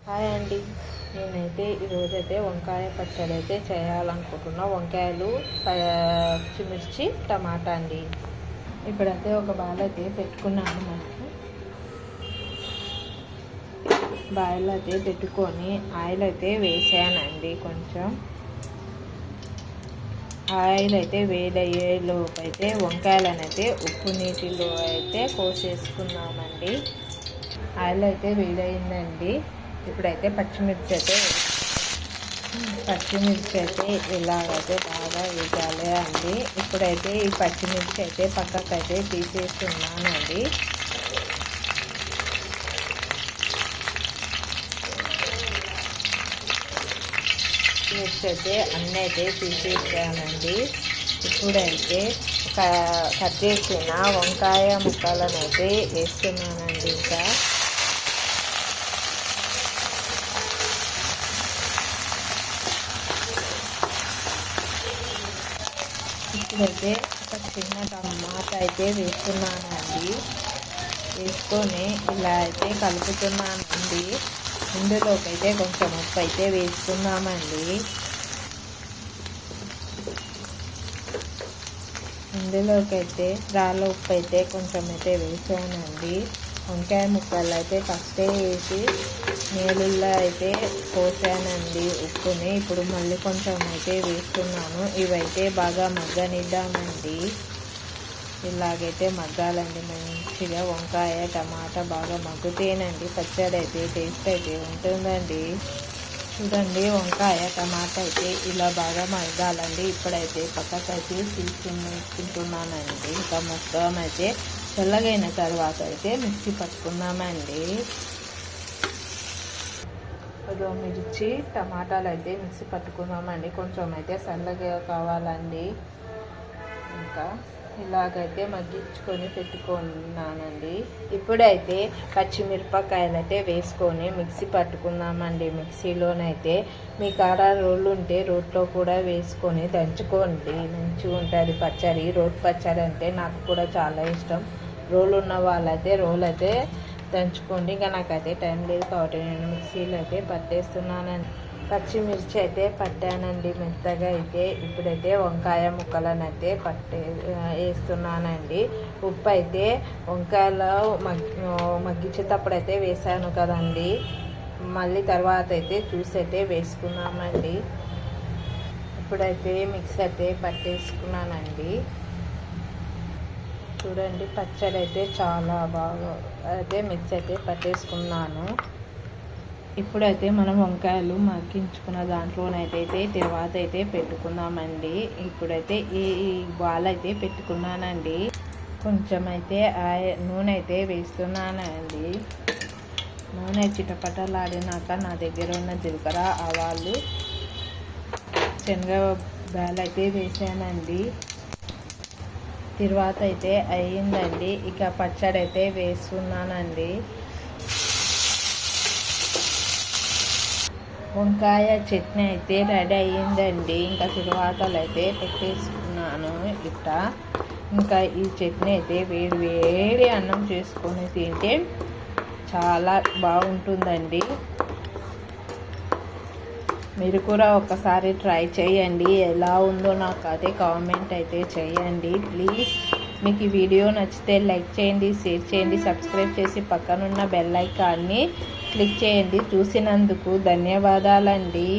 Hi అండి. నేనైతే ఈరోజైతే వంకాయ పచ్చడి అయితే చేయాలనుకుంటున్నా. వంకాయలు, పచ్చిమిర్చి, టమాటా అండి. ఇప్పుడైతే ఒక బాయిల్ అయితే పెట్టుకున్నాను. మనకి బాయిల్ అయితే పెట్టుకొని ఆయిల్ అయితే వేసానండి. కొంచెం ఆయిల్ అయితే వేడయ్యేలోపు అయితే వంకాయలను అయితే ఉప్పు నీటిలో అయితే కోసేసుకున్నామండి. ఆయిల్ అయితే వేడయిందండి. ఇప్పుడైతే పచ్చిమిర్చి అయితే ఇలాగైతే బాగా వేగాలి అండి. ఇప్పుడైతే ఈ పచ్చిమిర్చి అయితే పక్కకైతే తీసేస్తున్నానండి. మిర్చి అయితే అన్నీ అయితే తీసేసానండి. ఇప్పుడైతే కట్ చేసిన వంకాయ ముక్కలను అయితే వేస్తున్నానండి. ఇప్పుడైతే ఒక చిన్న టమాటా అయితే వేస్తున్నానండి. వేసుకొని ఇలా అయితే కలుపుతున్నానండి. ఇందులోకి అయితే కొంచెం ఉప్పు అయితే వేసుకున్నామండి. ఇందులోకి అయితే రాళ్ళ ఉప్పు అయితే కొంచెం అయితే వేసానండి. వంకాయ ముక్కలు అయితే ఫస్టే వేసి నీళ్ళల్లో అయితే పోసానండి ఉప్పుని. ఇప్పుడు మళ్ళీ కొంచెం అయితే వేస్తున్నాను. ఇవైతే బాగా మగ్గనిద్దామండి. ఇలాగైతే మగ్గాలండి మంచిగా. వంకాయ టమాటా బాగా మగ్గుతేనండి పచ్చడి అయితే టేస్ట్ అయితే ఉంటుందండి. చూడండి, వంకాయ టమాటా అయితే ఇలా బాగా మగ్గాలండి. ఇప్పుడైతే పక్కకైతే తీసుకుంటున్నానండి. ఇంకా మొత్తం అయితే చల్లగైన తర్వాత అయితే మిక్సీ పట్టుకున్నామండి. మిర్చి టమాటాలు అయితే మిక్సీ పట్టుకున్నామండి. కొంచెం అయితే చల్లగా కావాలండి. ఇంకా ఇలాగైతే మగ్గించుకొని పెట్టుకున్నానండి. ఇప్పుడైతే పచ్చిమిరపకాయలు అయితే వేసుకొని మిక్సీ పట్టుకుందామండి. మిక్సీలోనైతే మీ కాడ రోళ్ళు ఉంటే రోట్లో కూడా వేసుకొని దంచుకోండి. మంచిగా ఉంటుంది పచ్చడి. రోటి పచ్చడి అంటే నాకు కూడా చాలా ఇష్టం. రోలు ఉన్న వాళ్ళైతే రోలు అయితే దంచుకోండి. ఇంకా నాకైతే టైం లేదు కాబట్టి నేను మిక్సీలో అయితే పట్టేస్తున్నానండి. పచ్చిమిర్చి అయితే పట్టానండి మెత్తగా అయితే. ఇప్పుడైతే వంకాయ ముక్కలను అయితే వేస్తున్నానండి. ఉప్పు అయితే వంకాయలో మగ్గించేటప్పుడు అయితే వేసాను కదండి. మళ్ళీ తర్వాత అయితే చూసి అయితే వేసుకున్నామండి. ఇప్పుడైతే మిక్సీ అయితే పట్టేసుకున్నానండి. చూడండి, పచ్చడి అయితే చాలా బాగా అయితే మిక్సీ అయితే పట్టేసుకున్నాను. ఇప్పుడైతే మనం వంకాయలు మగ్గించుకున్న దాంట్లోనైతే తర్వాత అయితే పెట్టుకుందామండి. ఇప్పుడైతే ఈ బాల్ అయితే పెట్టుకున్నానండి. కొంచెం అయితే నూనె అయితే వేస్తున్నానండి. నూనె చిటపటలాడినాక నా దగ్గర ఉన్న జీలకర్ర, ఆవాలు, శనగ బ్యాలు అయితే వేసానండి. తర్వాత అయితే అయ్యిందండి. ఇక పచ్చడి అయితే వేస్తున్నానండి. వంకాయ చట్నీ అయితే రెడీ అయ్యిందండి. ఇంకా తిరువాతలు అయితే పెట్టేసుకున్నాను. ఇంకా ఈ చట్నీ అయితే వేడి వేడి అన్నం చేసుకొని తింటే చాలా బాగుంటుందండి. మీరు కూడా ఒకసారి ట్రై చేయండి. ఎలా ఉందో నాకు అయితే కామెంట్ అయితే చేయండి ప్లీజ్. మీకు ఈ వీడియో నచ్చితే లైక్ చేయండి, షేర్ చేయండి, సబ్స్క్రైబ్ చేసి పక్కనున్న బెల్ ఐకాన్ని క్లిక్ చేయండి. చూసినందుకు ధన్యవాదాలండి.